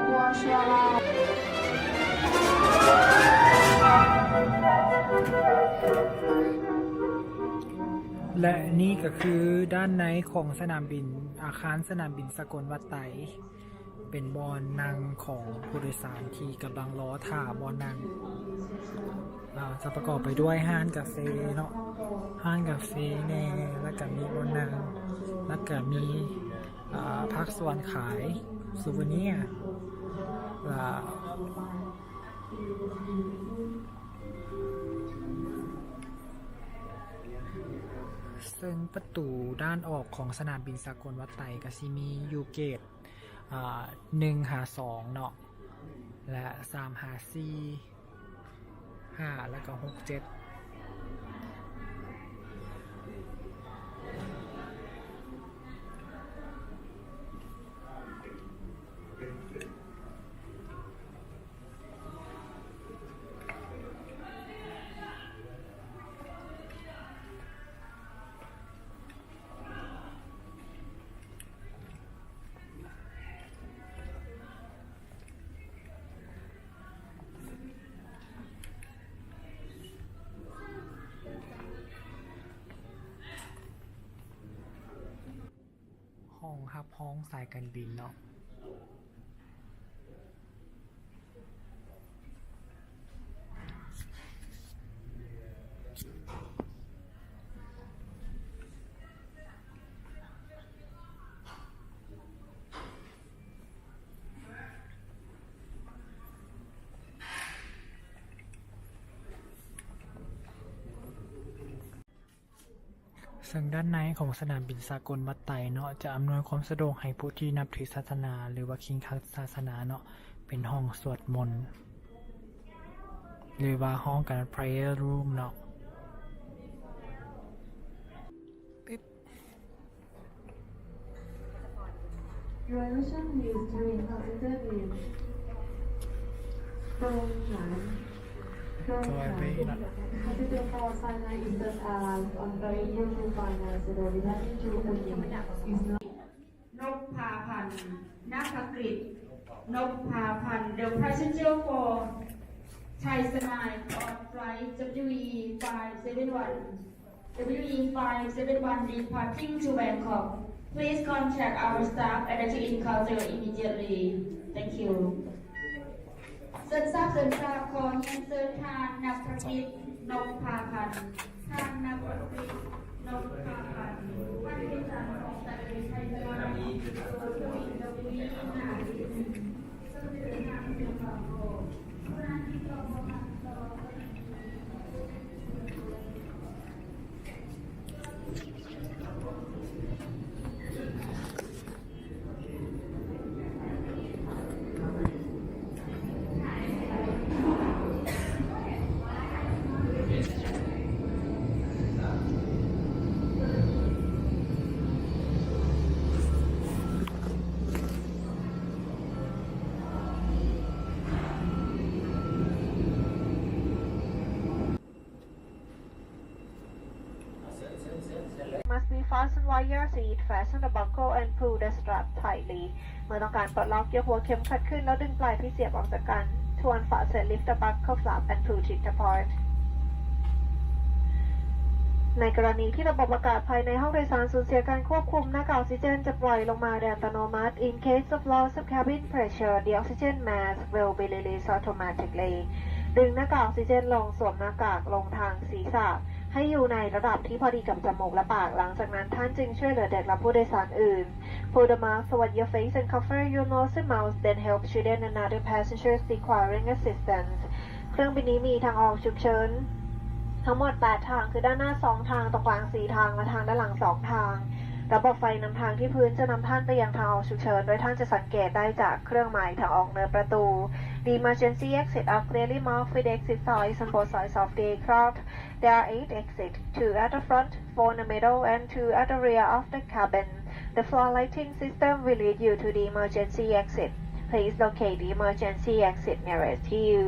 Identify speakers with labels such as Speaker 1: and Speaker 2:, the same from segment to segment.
Speaker 1: 过车了。
Speaker 2: และนี่ก็คือด้านในของสนามบินอาคารสนามบินสกลวัดไตเป็นบอนนั่งของผู้โดยสารที่กำลังรอท่าบอนนั่งจะประกอบไปด้วยห้านกาแฟเนาะห้านกาแฟแน่แล้วก็มีบอนนั่งแล้วก็มีพักส่วนขายซูเวเนียร์ซึ่งประตูด้านออกของสนามบินสกลวัดไตก็สิมียูเกต1-2เนาะและ3-4 5แล้วก็6-7ห้องฮับห้องสายการบินเนาะซึ่งด้านในของสนามบินสากลวัดไตเนาะจะอำนวยความสะดวกให้ผู้ที่นับถือศาสนาหรือว่าคิงคัสศาสนาเนาะเป็นห้องสวดมนต์หรือว่าห้องการ prayer room เนาะ
Speaker 3: Reservation is during considered with Consider for Sinai Eastern Airlines on flight to finance the returning to the is not
Speaker 1: นพพาพันธ์นาคกฤษนพพาพันธ์ The passenger for Thai Sinai on flight WE571 departing to Bangkok. Please contact our staff at the check-in counter immediately. Thank you. เสินทราบขอเงินเสินทานนับประกิตนพพาพันธ์ทานนับประกิตนพพาพันธ์ท่านเป็นสารของแต่เป็นไทยวันนี้ตัวผู้หญิงเรามีหน้าที่ซึ่งเป็นงานเป็นความโกรธเพราะนั้นที่เราบอกว่า
Speaker 3: must be fastened wire seat fasten the buckle and pull the strap tightly เมื่อต้องการปลดล็อกยกหัวเข็มขัดขึ้นแล้วดึงปลายที่เสียบออกจากกันทวนฝาเสร็จ lift the buckle flap and pull it apart ในกรณีที่ระบบอากาศภายในห้องโดยสารสูญเสียการควบคุมหน้ากากออกซิเจนจะปล่อยลงมาโดยอัตโนมัติ In case of loss of cabin pressure the oxygen mask will be released automatically ดึงหน้ากากออกซิเจนลงสวมหน้ากากลงทางศีรษะให้อยู่ในระดับที่พอดีกับจมูกและปากหลังจากนั้นท่านจึงช่วยเหลือเด็กและผู้โดยสารอื่น Put the mask over your face and cover your nose and mouth then help children and other passengers requiring assistance เครื่องบินนี้มีทางออกฉุกเฉินทั้งหมด8ทางคือด้านหน้า2ทางตรงกลาง4ทางและทางด้านหลัง2ทางระบบไฟนำทางที่พื้นจะนำท่านไปยังทางออกฉุกเฉินโดยท่านจะสังเกตได้จากเครื่องหมายทางออกเหนือประตู The emergency exits are clearly marked with exit signs on both sides of the aircraft. There are 8 exits, 2 at the front, 4 in the middle, and 2 at the rear of the cabin. The floor lighting system will lead you to the emergency exit. Please locate the emergency exit nearest to you.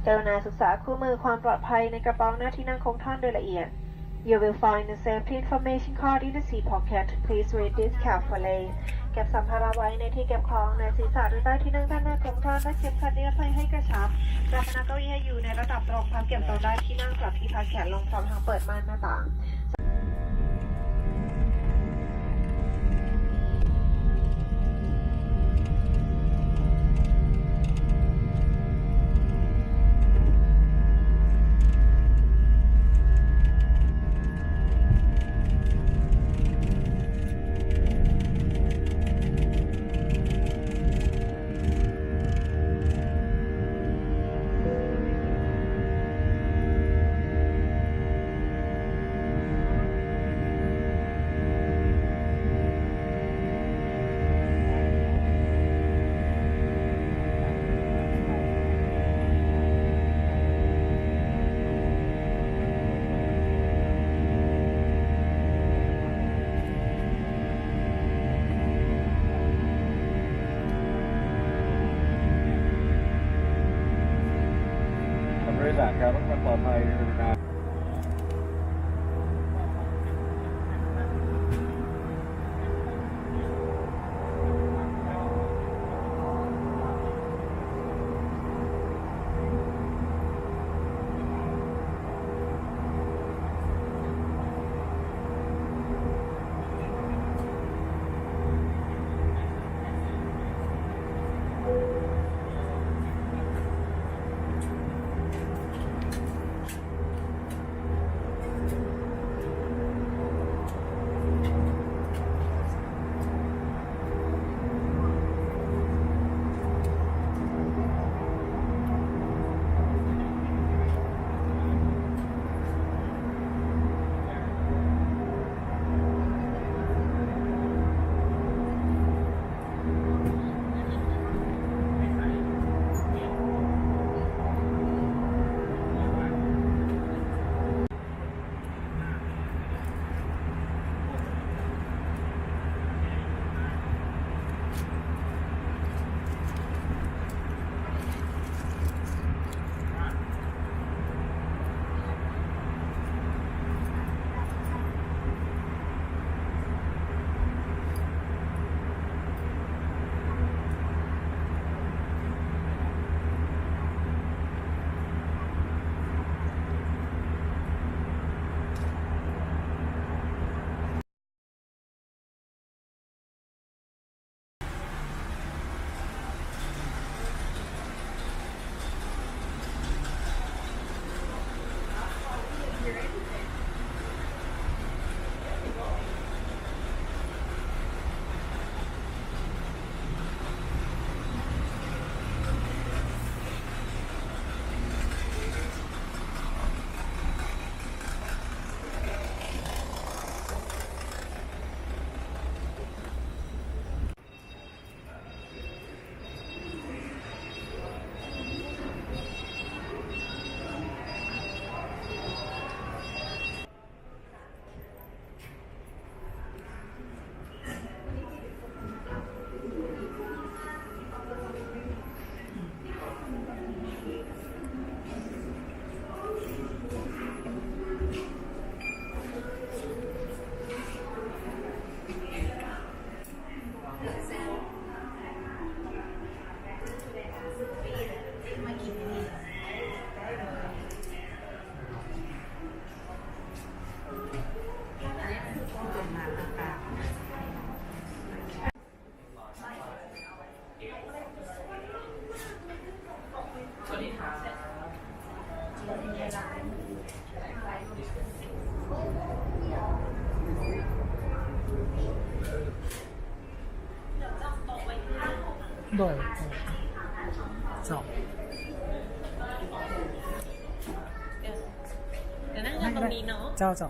Speaker 3: กรุณาศึกษาคู่มือความปลอดภัยในกระเป๋าหน้าที่นั่งของท่านโดยละเอียด You will find the safety information card in the seat pocket. Please read this carefully. เก็บสัมภาระไว้ในที่เก็บของในศีรษะหรือใต้ที่นั่งด้านหน้าของท่าน รัดเข็มขัดนิรภัยให้กระชับจัดพนักเก้าอี้ให้อยู่ในระดับตรงพับเก็บตรงได้ที่นั่งกลับที่พักแขนลงพร้อมทั้งเปิดม่านหน้าต่าง
Speaker 4: บริษัทครับต้องปลอดภัยในบริการ
Speaker 2: บ่อยสอง
Speaker 5: เดี๋ยวนั่งกันตรงนี้เนาะ
Speaker 2: เจ้าเจ้า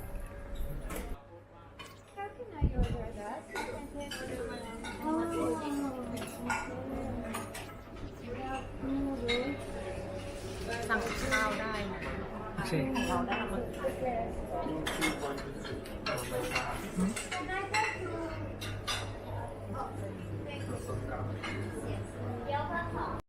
Speaker 5: สั่งข้าวได้นะ
Speaker 2: โอเค
Speaker 5: เราได้หมด